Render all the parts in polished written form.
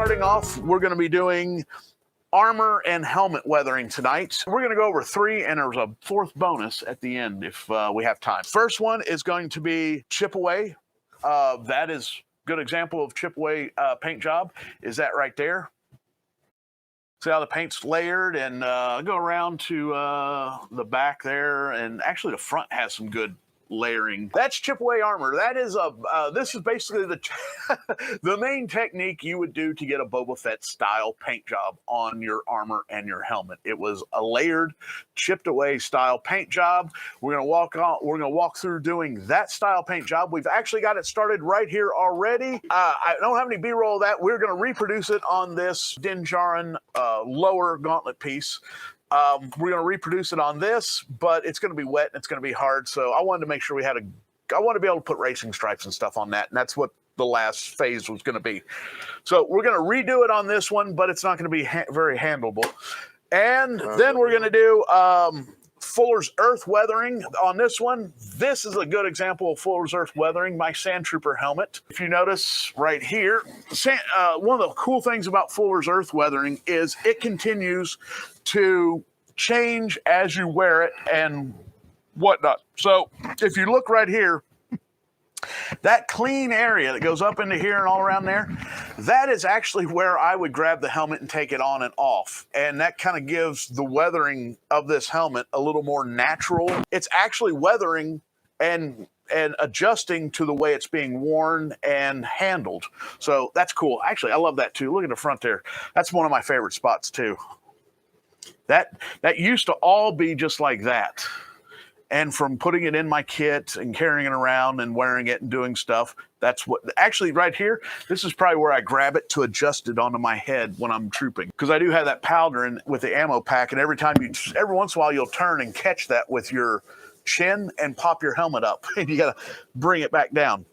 starting off, we're going to be doing armor and helmet weathering tonight. We're going to go over 3, and there's a 4th bonus at the end if we have time. First one is going to be chip away. That is a good example of chip away paint job. Is that right there? See how the paint's layered, and go around to the back there, and actually the front has some good layering. That's chip away armor. That is this is basically the the main technique you would do to get a Boba Fett style paint job on your armor and your helmet. It was a layered, chipped away style paint job. We're gonna walk through doing that style paint job. We've actually got it started right here already. I don't have any B-roll of that. We're gonna reproduce it on this Din Djarin lower gauntlet piece. We're going to reproduce it on this, but it's going to be wet and it's going to be hard. So I wanted to make sure I want to be able to put racing stripes and stuff on that. And that's what the last phase was going to be. So we're going to redo it on this one, but it's not going to be very handleable. And then we're going to do Fuller's Earth weathering on this one. This is a good example of Fuller's Earth weathering, my Sand Trooper helmet. If you notice right here, one of the cool things about Fuller's Earth weathering is it continues to change as you wear it and whatnot. So if you look right here, that clean area that goes up into here and all around there, that is actually where I would grab the helmet and take it on and off. And that kind of gives the weathering of this helmet a little more natural. It's actually weathering and adjusting to the way it's being worn and handled. So that's cool. Actually, I love that too. Look at the front there. That's one of my favorite spots too. That used to all be just like that. And from putting it in my kit and carrying it around and wearing it and doing stuff, that's what, actually right here, this is probably where I grab it to adjust it onto my head when I'm trooping. Because I do have that powder in with the ammo pack, and every once in a while you'll turn and catch that with your chin and pop your helmet up, and you gotta bring it back down.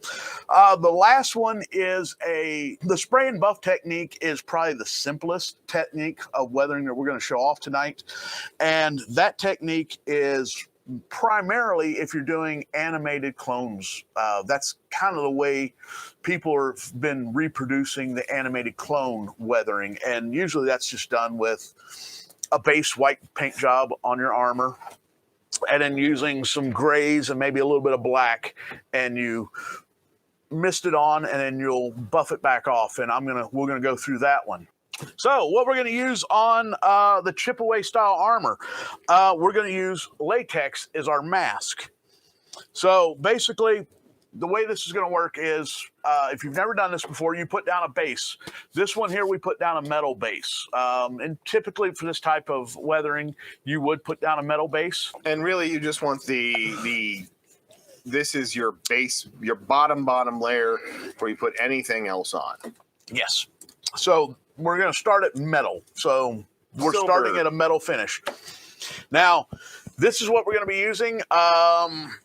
The last one is the spray and buff technique is probably the simplest technique of weathering that we're gonna show off tonight. And that technique is primarily if you're doing animated clones. That's kind of the way people have been reproducing the animated clone weathering. And usually that's just done with a base white paint job on your armor, and then using some grays and maybe a little bit of black, and you mist it on, and then you'll buff it back off. And we're gonna go through that one. So what we're going to use on the chip away style armor, we're going to use latex as our mask. So basically the way this is going to work is if you've never done this before, you put down a base. This one here, we put down a metal base. And typically for this type of weathering, you would put down a metal base. And really you just want this is your base, your bottom layer before you put anything else on. Yes. So we're going to start at metal. So we're starting at a metal finish. Now, this is what we're going to be using.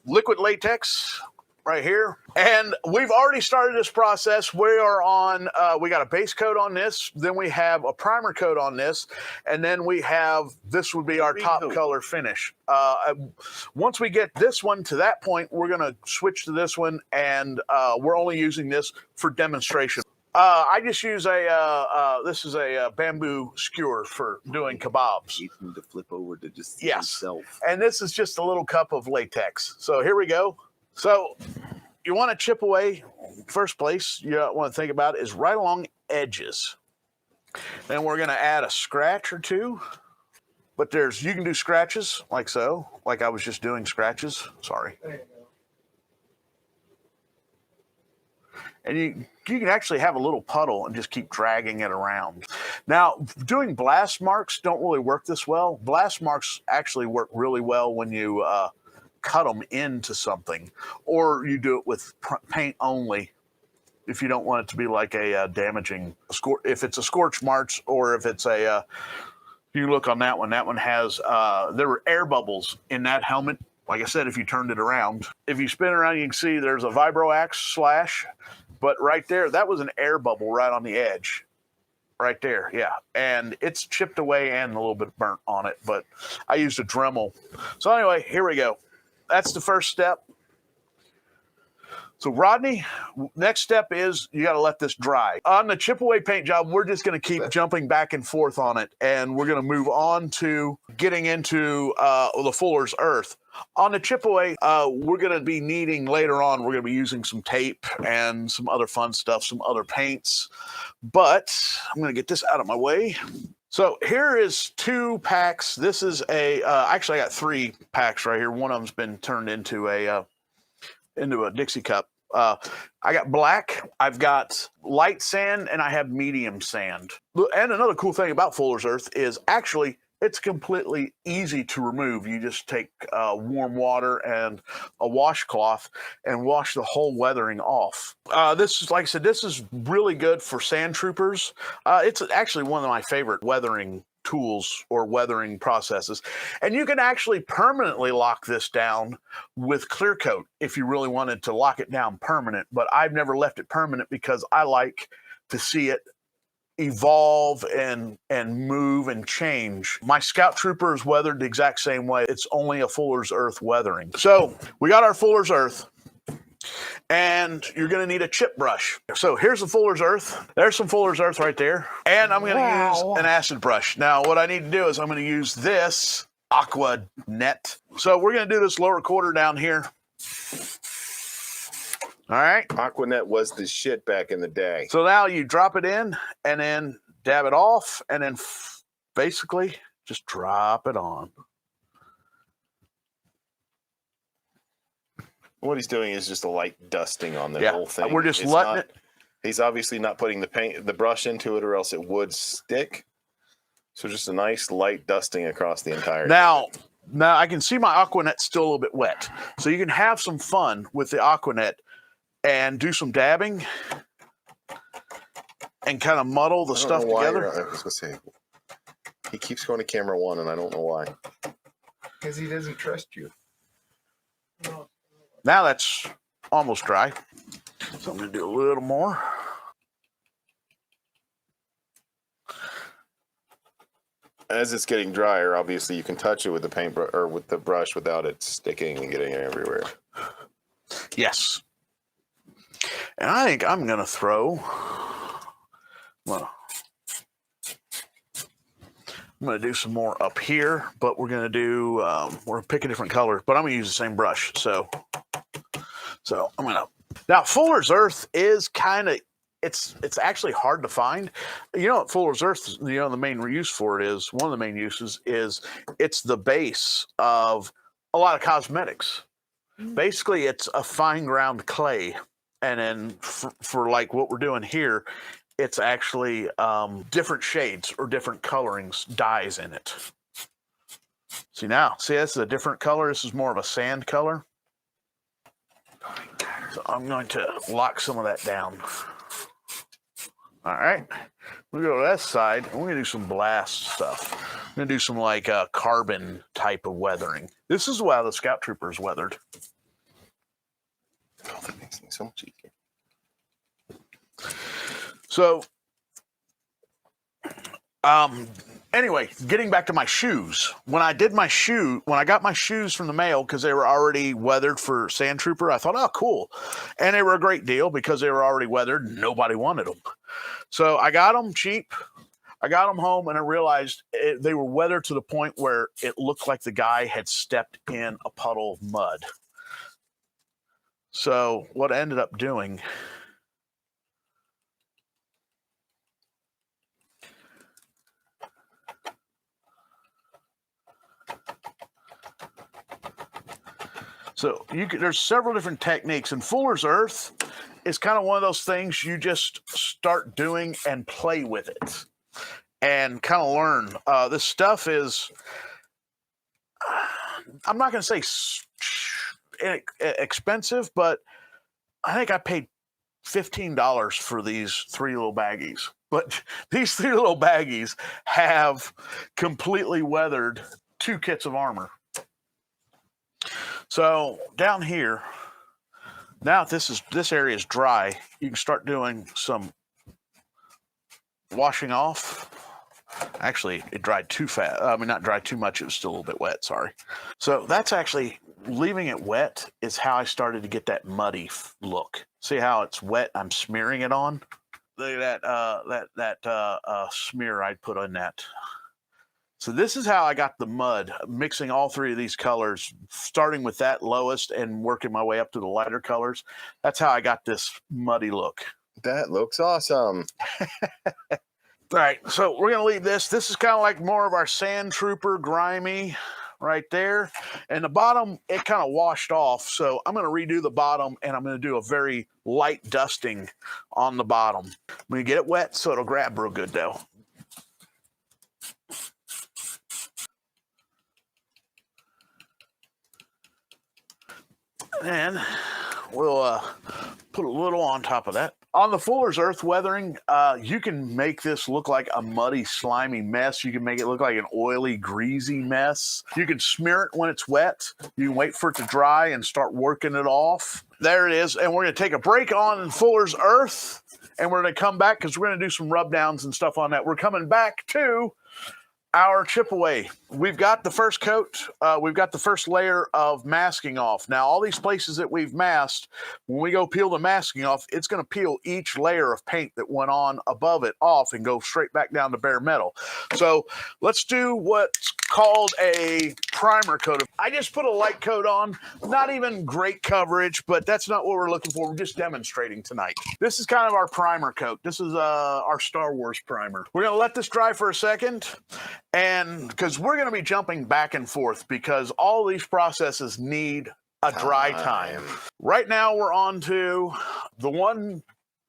Liquid latex right here. And we've already started this process. We are on, we got a base coat on this. Then we have a primer coat on this. And then we have, this would be our top color finish. Once we get this one to that point, we're going to switch to this one. And we're only using this for demonstration. I just use this is a bamboo skewer for doing kebabs. You need to flip over to just himself. And this is just a little cup of latex. So here we go. So you want to chip away. First place you want to think about is right along edges. Then we're going to add a scratch or two. But you can do scratches like so, like I was just doing scratches. Sorry. There you go. And you can actually have a little puddle and just keep dragging it around. Now, doing blast marks don't really work this well. Blast marks actually work really well when you cut them into something, or you do it with paint only if you don't want it to be like a damaging, if it's a scorch marks, or if it's a, you look on that one has, there were air bubbles in that helmet. Like I said, if you turned it around, if you spin around, you can see there's a vibro axe slash. But right there, that was an air bubble right on the edge. Right there, yeah. And it's chipped away and a little bit burnt on it, but I used a Dremel. So anyway, here we go. That's the first step. So Rodney, next step is you got to let this dry. On the chip away paint job, we're just going to keep jumping back and forth on it, and we're going to move on to getting into the Fuller's Earth. On the chip away, we're going to be needing later on, we're going to be using some tape and some other fun stuff, some other paints. But I'm going to get this out of my way. So here is 2 packs. This is a, actually I got 3 packs right here. One of them's been turned into a Dixie cup. I got black, I've got light sand, and I have medium sand. And another cool thing about Fuller's Earth is actually it's completely easy to remove. You just take warm water and a washcloth and wash the whole weathering off. This is, like I said, this is really good for sand troopers. It's actually one of my favorite weathering tools or weathering processes. And you can actually permanently lock this down with clear coat if you really wanted to lock it down permanent. But I've never left it permanent because I like to see it evolve and move and change. My Scout Trooper is weathered the exact same way. It's only a Fuller's Earth weathering. So we got our Fuller's Earth. And you're going to need a chip brush. So here's the Fuller's Earth. There's some Fuller's Earth right there. And I'm going to use an acid brush. Now, what I need to do is I'm going to use this Aqua Net. So we're going to do this lower quarter down here. All right. Aquanet was the shit back in the day. So now you drop it in and then dab it off and then basically just drop it on. What he's doing is just a light dusting on the whole thing. We're just letting it. He's obviously not putting the brush into it, or else it would stick. So just a nice light dusting across the entire. Now I can see my Aquanet's still a little bit wet, so you can have some fun with the Aquanet and do some dabbing and kind of muddle the stuff together. I was gonna say, he keeps going to camera 1, and I don't know why. Because he doesn't trust you. Now that's almost dry. So I'm going to do a little more. As it's getting drier, obviously you can touch it with the paintbrush or with the brush without it sticking and getting everywhere. Yes. And I think I'm going to throw, well, I'm going to do some more up here, but we're going to do, we're going to pick a different color, but I'm going to use the same brush. So I'm going to, now Fuller's Earth is kind of, it's actually hard to find. You know what Fuller's Earth, the main use for it is, one of the main uses is it's the base of a lot of cosmetics. Basically, it's a fine ground clay. And then for like what we're doing here, it's actually different shades or different colorings, dyes in it. See now, see this is a different color. This is more of a sand color. So I'm going to lock some of that down. All right, we'll go to this side and we're gonna do some blast stuff. We're gonna do some like carbon type of weathering. This is why the Scout Trooper is weathered. Oh, that makes things so much easier. So, anyway, getting back to my shoes. When I got my shoes from the mail, because they were already weathered for Sand Trooper, I thought, oh, cool. And they were a great deal because they were already weathered and nobody wanted them. So I got them cheap. I got them home and I realized they were weathered to the point where it looked like the guy had stepped in a puddle of mud. So what I ended up doing, so there's several different techniques, and Fuller's Earth is kind of one of those things you just start doing and play with it and kind of learn. This stuff is, I'm not going to say expensive, but I think I paid $15 for these 3 little baggies. But these 3 little baggies have completely weathered 2 kits of armor. So down here, now this area is dry, you can start doing some washing off. Actually, it dried too fast. I mean, not dried too much. It was still a little bit wet. Sorry. So that's actually, leaving it wet is how I started to get that muddy look. See how it's wet? I'm smearing it on. Look at that smear I put on that. So this is how I got the mud, mixing all three of these colors, starting with that lowest and working my way up to the lighter colors. That's how I got this muddy look. That looks awesome. All right, so we're going to leave this. This is kind of like more of our sand trooper, grimy right there. And the bottom, it kind of washed off. So I'm going to redo the bottom, and I'm going to do a very light dusting on the bottom. I'm going to get it wet so it'll grab real good, though. And we'll put a little on top of that. On the Fuller's Earth Weathering, you can make this look like a muddy, slimy mess. You can make it look like an oily, greasy mess. You can smear it when it's wet. You can wait for it to dry and start working it off. There it is. And we're going to take a break on Fuller's Earth, and we're going to come back because we're going to do some rub downs and stuff on that. We're coming back to our chip away. We've got the first coat. We've got the first layer of masking off. Now, all these places that we've masked, when we go peel the masking off, it's going to peel each layer of paint that went on above it off and go straight back down to bare metal. So let's do what's called a primer coat. I just put a light coat on, not even great coverage, but that's not what we're looking for. We're just demonstrating tonight. This is kind of our primer coat. This is our Star Wars primer. We're going to let this dry for a second. And because we're going to be jumping back and forth because all these processes need a dry time. Right now we're on to the one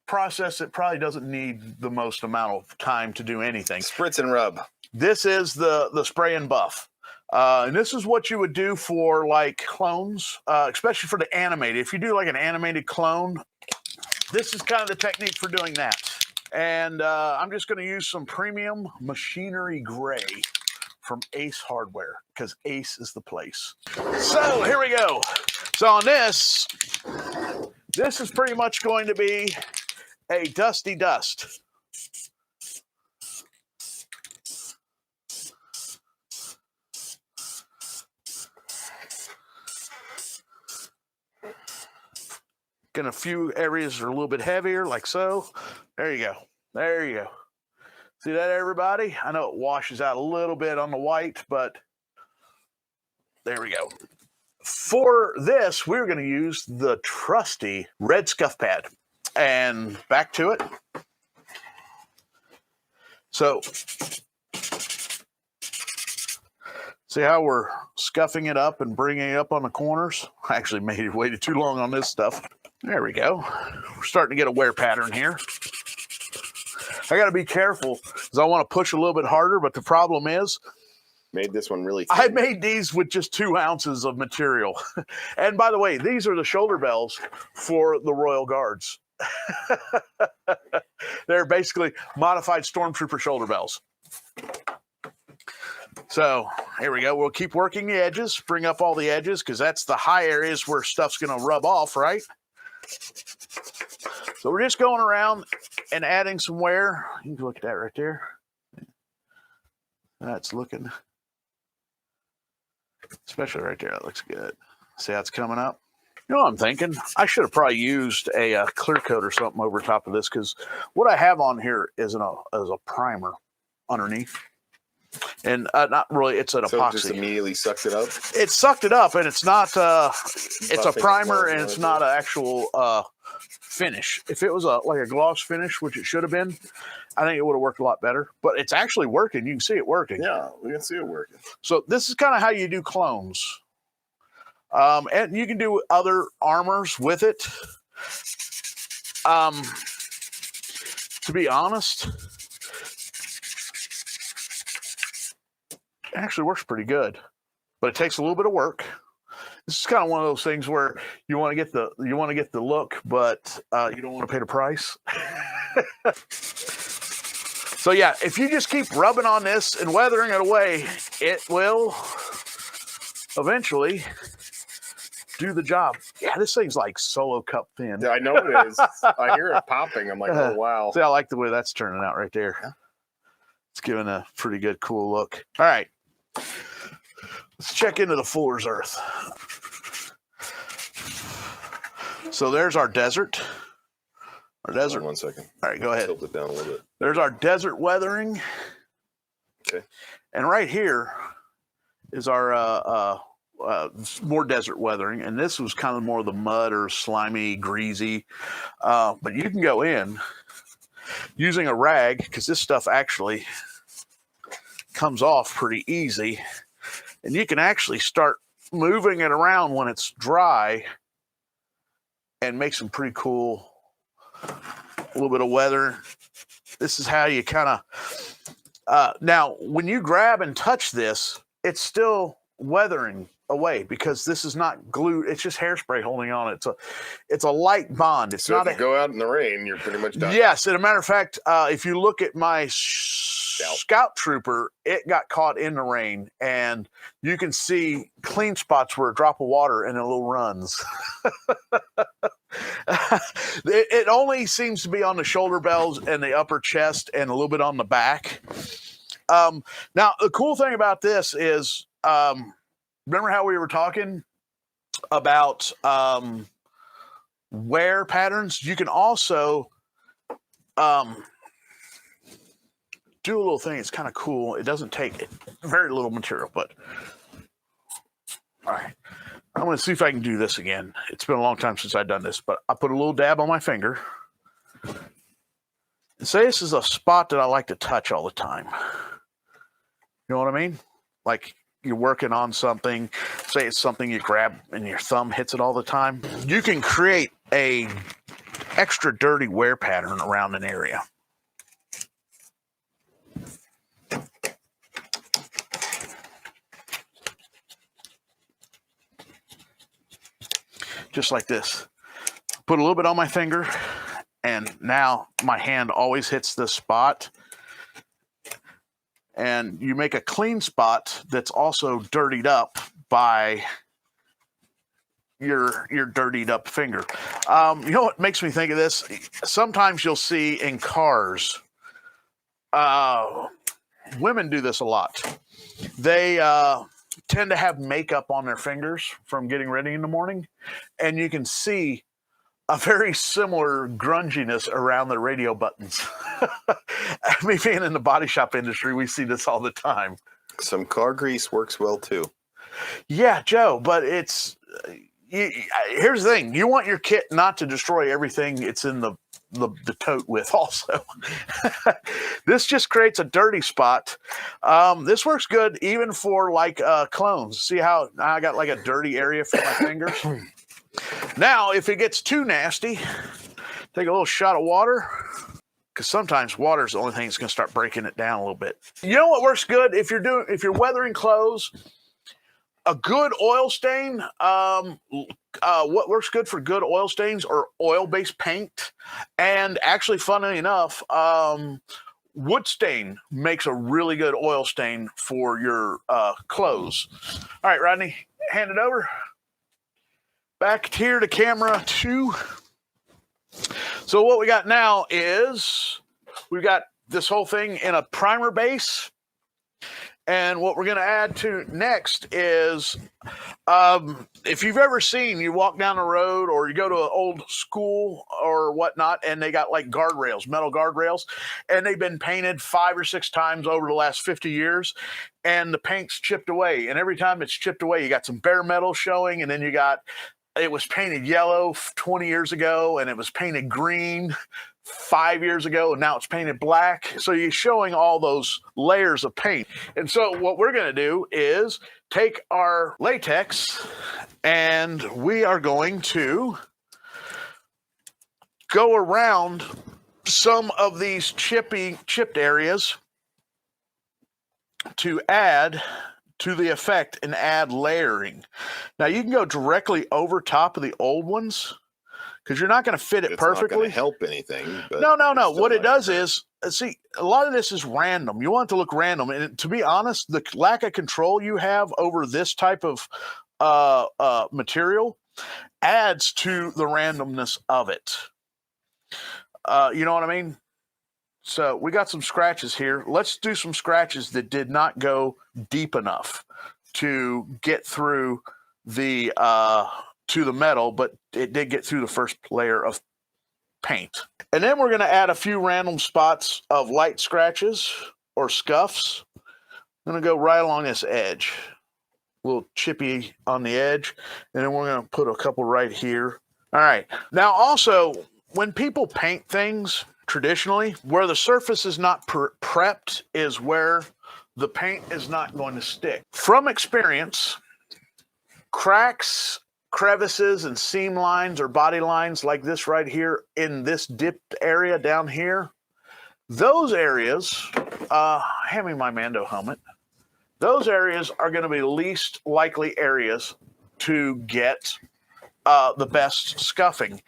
process that probably doesn't need the most amount of time to do anything. Spritz and rub. This is the spray and buff. And this is what you would do for like clones, especially for the animated. If you do like an animated clone, this is kind of the technique for doing that. And I'm just going to use some premium machinery gray from Ace Hardware because Ace is the place. So here we go. So on this is pretty much going to be a dusty dust. In a few areas are a little bit heavier, like so. There you go. There you go. See that, everybody? I know it washes out a little bit on the white, but there we go. For this, we're going to use the trusty red scuff pad. And back to it. So, see how we're scuffing it up and bringing it up on the corners? I actually waited too long on this stuff. There we go. We're starting to get a wear pattern here. I got to be careful because I want to push a little bit harder, but the problem is, made this one really thin. I made these with just 2 ounces of material. And by the way, these are the shoulder bells for the Royal Guards. They're basically modified stormtrooper shoulder bells. So here we go. We'll keep working the edges, bring up all the edges because that's the high areas where stuff's going to rub off, right? So we're just going around and adding some wear. You can look at that right there. That's looking, especially right there, that looks good. See how it's coming up? You know what I'm thinking? I should have probably used a clear coat or something over top of this because what I have on here is a primer underneath. And not really, it's an epoxy. So it just immediately sucks it up? It sucked it up, and it's not, it's a primer, and it's not an actual finish. If it was like a gloss finish, which it should have been, I think it would have worked a lot better. But it's actually working. You can see it working. Yeah, we can see it working. So this is kind of how you do clones. And you can do other armors with it. To be honest, it actually works pretty good, but it takes a little bit of work. This is kind of one of those things where you want to get the look, but you don't want to pay the price. So yeah, if you just keep rubbing on this and weathering it away, it will eventually do the job. Yeah, this thing's like Solo Cup thin. Yeah, I know it is. I hear it popping. I'm like, oh wow. See, I like the way that's turning out right there. Yeah. It's giving a pretty good, cool look. All right. Let's check into the Fuller's Earth. So there's our desert. Our desert. Hold on 1 second. All right, go ahead. Tilt it down a little bit. There's our desert weathering. Okay. And right here is our more desert weathering. And this was kind of more of the mud or slimy, greasy. But you can go in using a rag, because this stuff actually comes off pretty easy. And you can actually start moving it around when it's dry and make some pretty cool, a little bit of weather. This is how you kind of, now when you grab and touch this, it's still weathering away because this is not glue. It's just hairspray holding on. It's a light bond. It's So not if you go out in the rain, you're pretty much done. Yes. And a matter of fact, if you look at my Scout Trooper, it got caught in the rain, and you can see clean spots where a drop of water and it little runs. It only seems to be on the shoulder bells and the upper chest and a little bit on the back. Now, the cool thing about this is, remember how we were talking about wear patterns? You can also do a little thing. It's kind of cool. It doesn't take very little material, but all right. I'm going to see if I can do this again. It's been a long time since I've done this, but I put a little dab on my finger. And say this is a spot that I like to touch all the time. You know what I mean? Like you're working on something, say it's something you grab and your thumb hits it all the time. You can create a extra dirty wear pattern around an area. Just like this. Put a little bit on my finger, and now my hand always hits this spot. And you make a clean spot that's also dirtied up by your dirtied up finger. You know what makes me think of this? Sometimes you'll see in cars, women do this a lot. They tend to have makeup on their fingers from getting ready in the morning, and you can see a very similar grunginess around the radio buttons. I mean, being in the body shop industry, we see this all the time. Some car grease works well too. Yeah, Joe, but it's here's the thing: you want your kit not to destroy everything it's in the tote with. Also, this just creates a dirty spot. This works good even for like clones. See how I got like a dirty area for my fingers. Now, if it gets too nasty, take a little shot of water, because sometimes water is the only thing that's going to start breaking it down a little bit. You know what works good if you're weathering clothes? A good oil stain. What works good for good oil stains or oil-based paint, and actually, funnily enough, wood stain makes a really good oil stain for your clothes. All right, Rodney, hand it over. Back here to camera 2. So what we got now is we've got this whole thing in a primer base. And what we're going to add to next is, if you've ever seen, you walk down the road or you go to an old school or whatnot, and they got like guardrails, metal guardrails, and they've been painted 5 or 6 times over the last 50 years, and the paint's chipped away. And every time it's chipped away, you got some bare metal showing, and then you got, it was painted yellow 20 years ago, and it was painted green 5 years ago, and now it's painted black. So you're showing all those layers of paint. And so what we're going to do is take our latex, and we are going to go around some of these chipped areas to add to the effect and add layering. Now you can go directly over top of the old ones, because you're not going to fit it perfectly. It's not going to help anything. No. What it does is, see, a lot of this is random. You want it to look random. And to be honest, the lack of control you have over this type of material adds to the randomness of it. You know what I mean? So we got some scratches here. Let's do some scratches that did not go deep enough to get through the to the metal, but it did get through the first layer of paint. And then we're going to add a few random spots of light scratches or scuffs. I'm going to go right along this edge, a little chippy on the edge, and then we're going to put a couple right here. All right. Now also, when people paint things traditionally, where the surface is not prepped is where the paint is not going to stick. From experience, cracks, crevices, and seam lines or body lines like this right here in this dipped area down here, those areas, hand me my Mando helmet, those areas are going to be the least likely areas to get the best scuffing.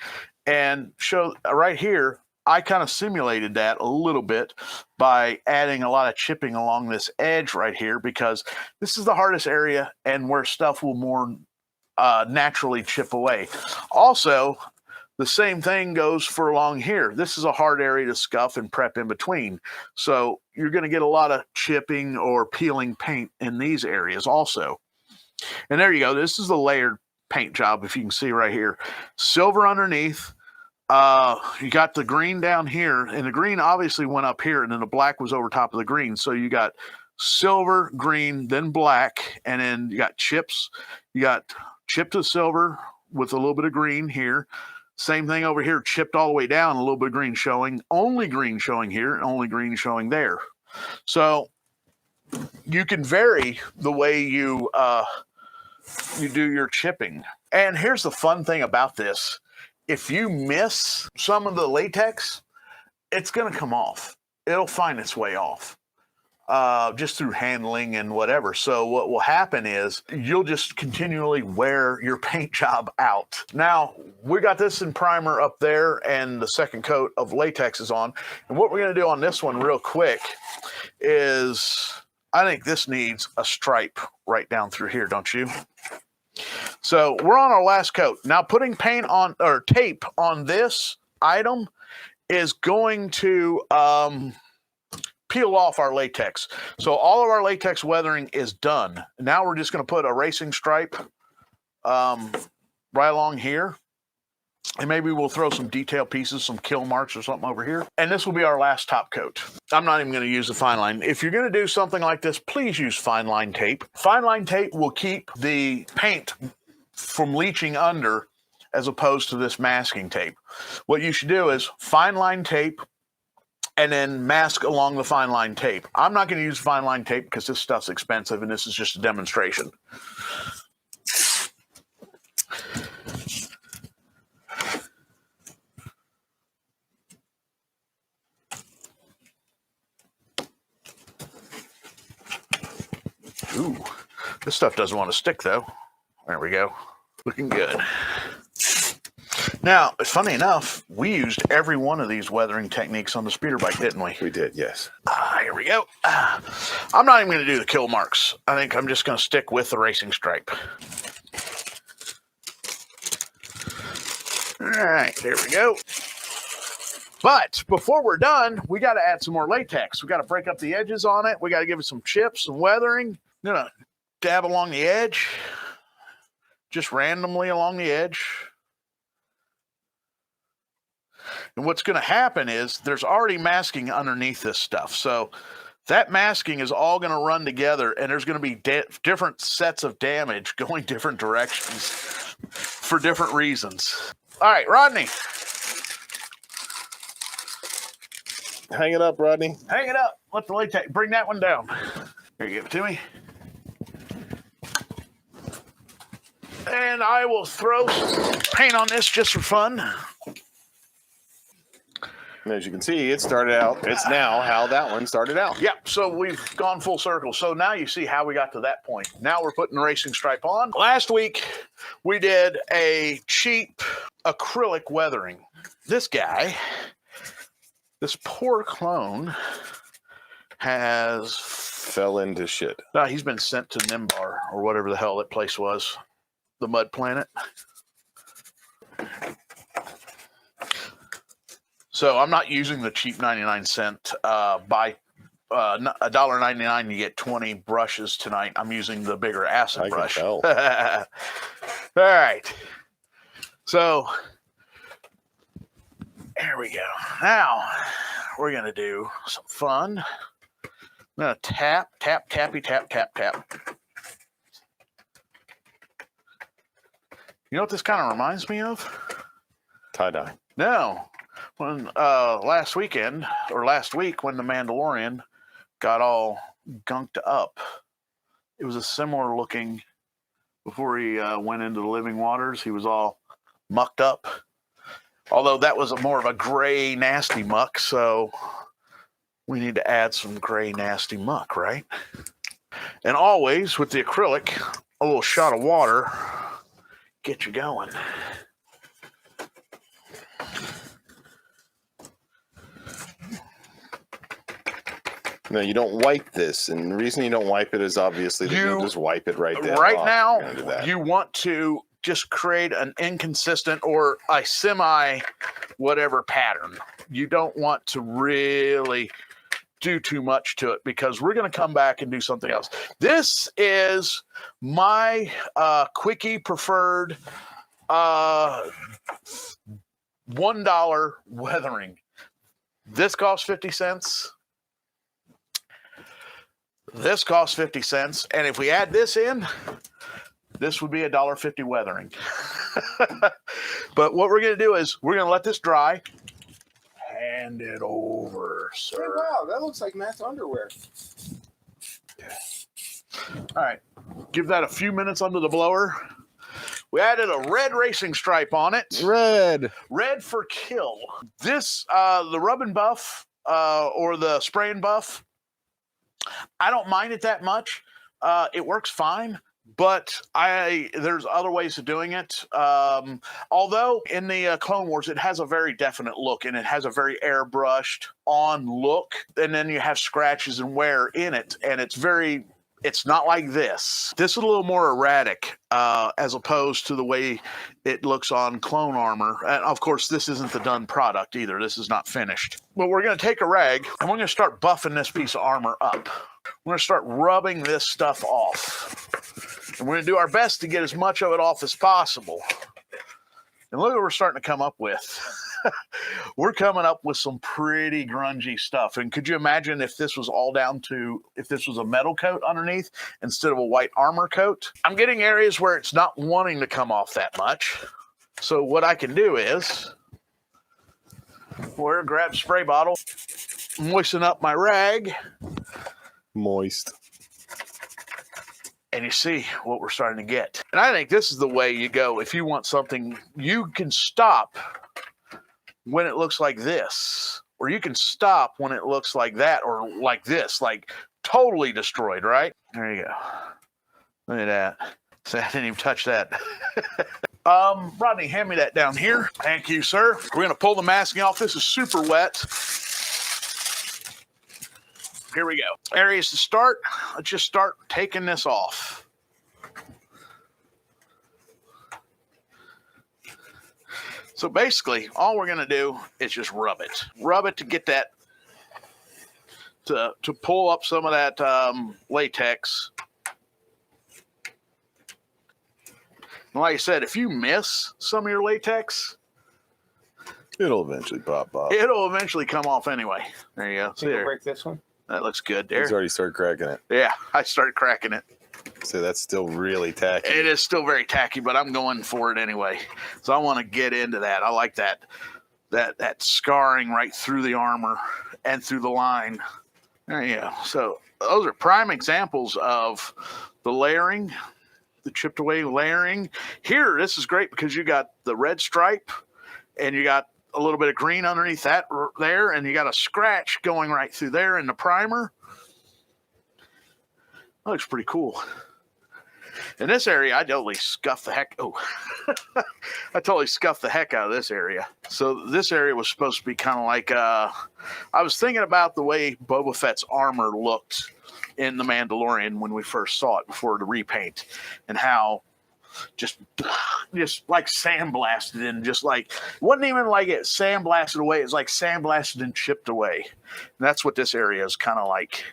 And show right here, I kind of simulated that a little bit by adding a lot of chipping along this edge right here, because this is the hardest area and where stuff will more naturally chip away. Also, the same thing goes for along here. This is a hard area to scuff and prep in between. So you're going to get a lot of chipping or peeling paint in these areas also. And there you go. This is a layered paint job, if you can see right here. Silver underneath. You got the green down here, and the green obviously went up here, and then the black was over top of the green. So you got silver, green, then black, and then you got chips. You got chipped to silver with a little bit of green here. Same thing over here, chipped all the way down, a little bit of green showing, only green showing here, and only green showing there. So you can vary the way you do your chipping. And here's the fun thing about this. If you miss some of the latex, it's going to come off. It'll find its way off just through handling and whatever. So what will happen is you'll just continually wear your paint job out. Now, we got this in primer up there, and the second coat of latex is on. And what we're going to do on this one real quick is, I think this needs a stripe right down through here, don't you? So we're on our last coat. Now putting paint on, or tape on this item, is going to peel off our latex. So all of our latex weathering is done. Now we're just going to put a racing stripe right along here. And maybe we'll throw some detail pieces, some kill marks or something over here. And this will be our last top coat. I'm not even going to use the fine line. If you're going to do something like this, please use fine line tape. Fine line tape will keep the paint from leaching under, as opposed to this masking tape. What you should do is fine line tape and then mask along the fine line tape. I'm not going to use fine line tape because this stuff's expensive and this is just a demonstration. Ooh, this stuff doesn't want to stick though. There we go. Looking good. Now, funny enough, we used every one of these weathering techniques on the speeder bike, didn't we? We did, yes. Here we go. I'm not even going to do the kill marks. I think I'm just going to stick with the racing stripe. All right, there we go. But before we're done, we got to add some more latex. We got to break up the edges on it. We got to give it some chips and weathering. I'm going to dab along the edge, just randomly along the edge. And what's going to happen is there's already masking underneath this stuff. So that masking is all going to run together, and there's going to be different sets of damage going different directions for different reasons. All right, Rodney. Hang it up, Rodney. Hang it up. Let the latex, bring that one down. Here, give it to me. And I will throw some paint on this just for fun. And as you can see, it started out, it's now how that one started out. Yep, so we've gone full circle. So now you see how we got to that point. Now we're putting the racing stripe on. Last week, we did a cheap acrylic weathering. This guy, this poor clone, has... fell into shit. He's been sent to Nimbar, or whatever the hell that place was. The mud planet. So I'm not using the cheap 99-cent buy $1.99 you get 20 brushes tonight. I'm using the bigger acid brush. Tell. All right. So there we go. Now we're going to do some fun. I'm going to tap, tap, tappy, tap, tap, tap. You know what this kind of reminds me of? Tie-dye. No. When last week when the Mandalorian got all gunked up, it was a similar looking, before he went into the living waters, he was all mucked up. Although that was more of a gray, nasty muck, so we need to add some gray, nasty muck, right? And always with the acrylic, a little shot of water, get you going. No, you don't wipe this, and the reason you don't wipe it is obviously that you don't just wipe it right there. Right now, you want to just create an inconsistent or a semi whatever pattern. You don't want to really do too much to it because we're going to come back and do something else. This is my quickie preferred $1 weathering. This costs 50 cents. This costs 50 cents. And if we add this in, this would be $1.50 weathering. But what we're going to do is we're going to let this dry. Hand it over, sir. Hey, wow, that looks like Matt's underwear. All right. Give that a few minutes under the blower. We added a red racing stripe on it. Red. Red for kill. This, the rub and buff or the spray and buff, I don't mind it that much. It works fine, but there's other ways of doing it. Although in the Clone Wars, it has a very definite look and it has a very airbrushed on look. And then you have scratches and wear in it. And it's not like this. This is a little more erratic as opposed to the way it looks on clone armor. And of course, this isn't the done product either. This is not finished. But we're going to take a rag and we're going to start buffing this piece of armor up. We're going to start rubbing this stuff off. And we're going to do our best to get as much of it off as possible. And look what we're starting to come up with. We're coming up with some pretty grungy stuff. And could you imagine if this was if this was a metal coat underneath instead of a white armor coat? I'm getting areas where it's not wanting to come off that much. So what I can do is grab a spray bottle, moisten up my rag. Moist. And you see what we're starting to get. And I think this is the way you go. If you want something, you can stop when it looks like this, or you can stop when it looks like that, or like this, like totally destroyed, right? There you go. Look at that. See, I didn't even touch that. Rodney, hand me that down here. Thank you, sir. We're gonna pull the masking off. This is super wet. Here we go. Areas to start. Let's just start taking this off. So basically, all we're going to do is just rub it. Rub it to get that, to pull up some of that latex. And like I said, if you miss some of your latex, It'll eventually pop off. it'll eventually come off anyway. There you go. See Think we'll there. break this one? That looks good there. He's already started cracking it. Yeah, I started cracking it. So that's still really tacky. It is still very tacky, but I'm going for it anyway. So I want to get into that. I like that scarring right through the armor and through the line. There you go. So those are prime examples of the layering, the chipped away layering. Here, this is great because you got the red stripe and you got a little bit of green underneath that there, and you got a scratch going right through there in the primer. That looks pretty cool. In this area, I totally scuffed the heck. Oh, I totally scuffed the heck out of this area. So this area was supposed to be kind of like, I was thinking about the way Boba Fett's armor looked in The Mandalorian when we first saw it before the repaint, and how just like sandblasted and just like, it wasn't even like it sandblasted away. It's like sandblasted and chipped away. And that's what this area is kind of like.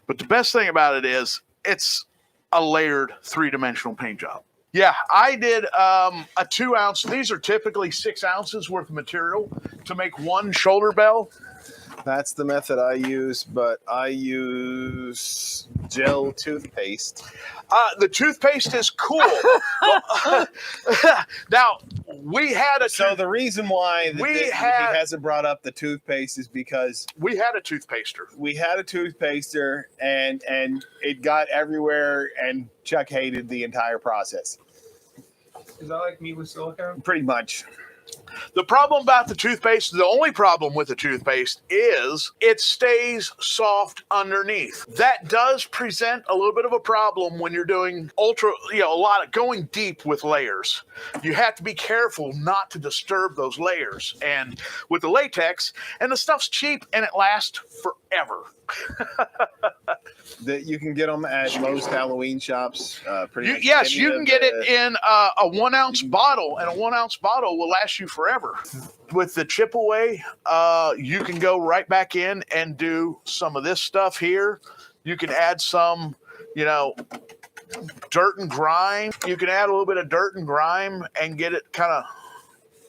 But the best thing about it is it's a layered 3-dimensional paint job. Yeah, I did a 2 ounce. These are typically 6 ounces worth of material to make one shoulder bell. That's the method I use, but I use gel toothpaste. The toothpaste is cool. Now, we had a... So the reason why he hasn't brought up the toothpaste is because... We had a toothpaster. We had a toothpaster, and it got everywhere, and Chuck hated the entire process. Is that like me with silicone? Pretty much. The problem about the toothpaste, the only problem with the toothpaste is it stays soft underneath. That does present a little bit of a problem when you're doing a lot of going deep with layers. You have to be careful not to disturb those layers. And with the latex, and the stuff's cheap and it lasts forever. That you can get them at most Halloween shops. Yes, you can get it in a 1 ounce bottle, and a 1 ounce bottle will last you forever. With the chip away, you can go right back in and do some of this stuff here. You can add some, dirt and grime. You can add a little bit of dirt and grime and get it kind of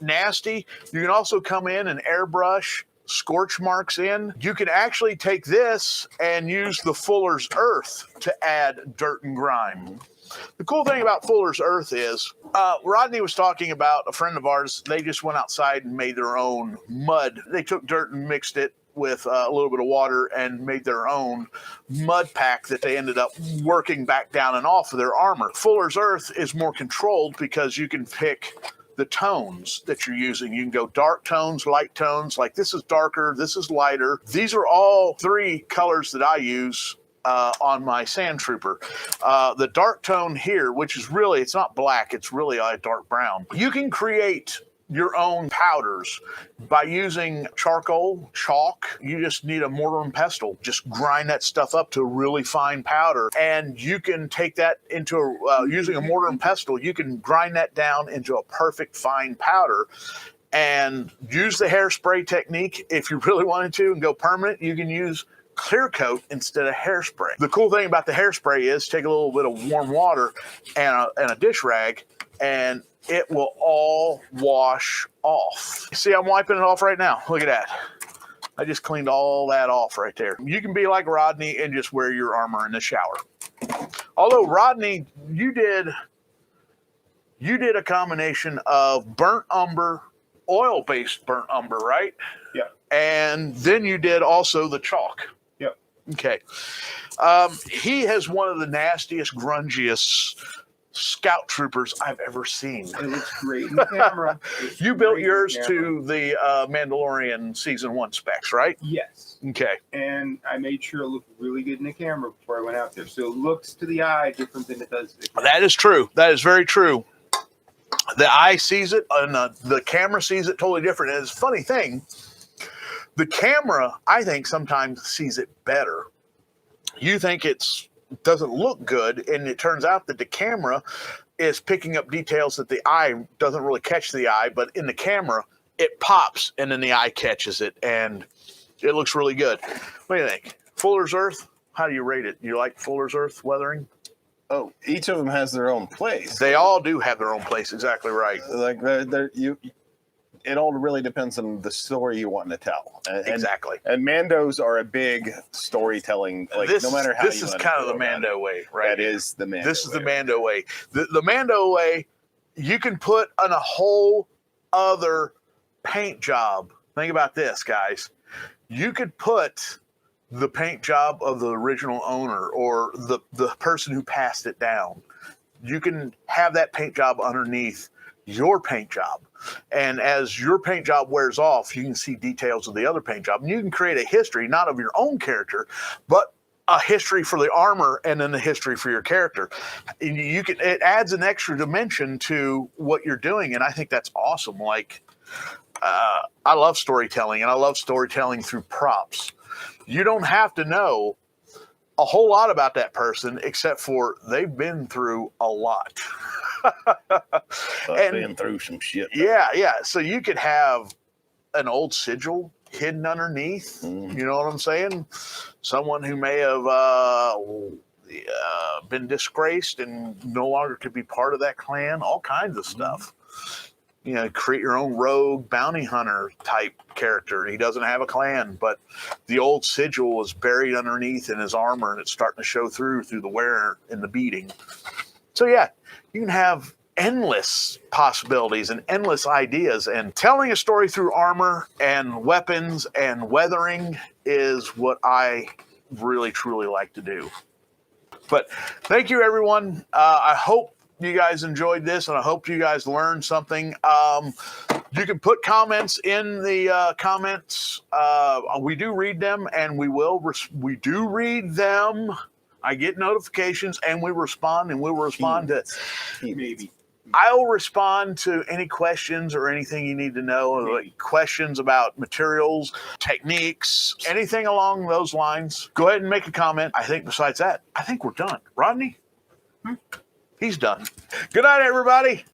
nasty. You can also come in and airbrush scorch marks in. You can actually take this and use the Fuller's Earth to add dirt and grime. The cool thing about Fuller's Earth is, Rodney was talking about a friend of ours. They just went outside and made their own mud. They took dirt and mixed it with a little bit of water and made their own mud pack that they ended up working back down and off of their armor. Fuller's Earth is more controlled because you can pick the tones that you're using. You can go dark tones, light tones, like this is darker, this is lighter. These are all 3 colors that I use on my Sand Trooper. The dark tone here, which is really, it's not black, it's really a dark brown. You can create your own powders by using charcoal, chalk. You just need a mortar and pestle. Just grind that stuff up to a really fine powder. And you can take that into, using a mortar and pestle, you can grind that down into a perfect fine powder and use the hairspray technique. If you really wanted to and go permanent, you can use clear coat instead of hairspray. The cool thing about the hairspray is take a little bit of warm water and a dish rag, and it will all wash off. See, I'm wiping it off right now. Look at that. I just cleaned all that off right there. You can be like Rodney and just wear your armor in the shower. Although, Rodney, you did a combination of burnt umber, oil-based burnt umber, right? Yeah. And then you did also the chalk. Yep. Okay. He has one of the nastiest, grungiest scout troopers I've ever seen. It looks great in the camera. You built yours to the Mandalorian season 1 specs, right? Yes. Okay. And I made sure it looked really good in the camera before I went out there. So it looks to the eye different than it does to the camera. That is true. That is very true. The eye sees it and the camera sees it totally different. And it's a funny thing. The camera, I think, sometimes sees it better. You think doesn't look good, and it turns out that the camera is picking up details that the eye doesn't really catch the eye, but in the camera it pops and then the eye catches it and it looks really good. What do you think? Fuller's Earth, how do you rate it? You like Fuller's Earth weathering? Oh, each of them has their own place. They all do have their own place, exactly right. Like it all really depends on the story you want to tell. Exactly. And Mandos are a big storytelling. Like no matter how this is kind of the Mando way, right? That is the Mando. This is the Mando way. The Mando way, you can put on a whole other paint job. Think about this, guys. You could put the paint job of the original owner or the person who passed it down. You can have that paint job underneath your paint job. And as your paint job wears off, you can see details of the other paint job. And you can create a history, not of your own character, but a history for the armor and then the history for your character. And it adds an extra dimension to what you're doing. And I think that's awesome. Like, I love storytelling, and I love storytelling through props. You don't have to know a whole lot about that person except for they've been through a lot. Been through some shit. Yeah. So you could have an old sigil hidden underneath. You know what I'm saying? Someone who may have been disgraced and no longer could be part of that clan. All kinds of stuff. You know, create your own rogue bounty hunter type character. He doesn't have a clan, but the old sigil is buried underneath in his armor, and it's starting to show through the wear and the beating. So yeah, you can have endless possibilities and endless ideas, and telling a story through armor and weapons and weathering is what I really truly like to do. But thank you, everyone. I hope you guys enjoyed this, and I hope you guys learned something. You can put comments in the comments. We do read them, and we do read them. I get notifications, and we respond, and we'll respond to. Maybe. I'll respond to any questions or anything you need to know, like questions about materials, techniques, anything along those lines. Go ahead and make a comment. I think besides that, I think we're done. Rodney? He's done. Good night, everybody.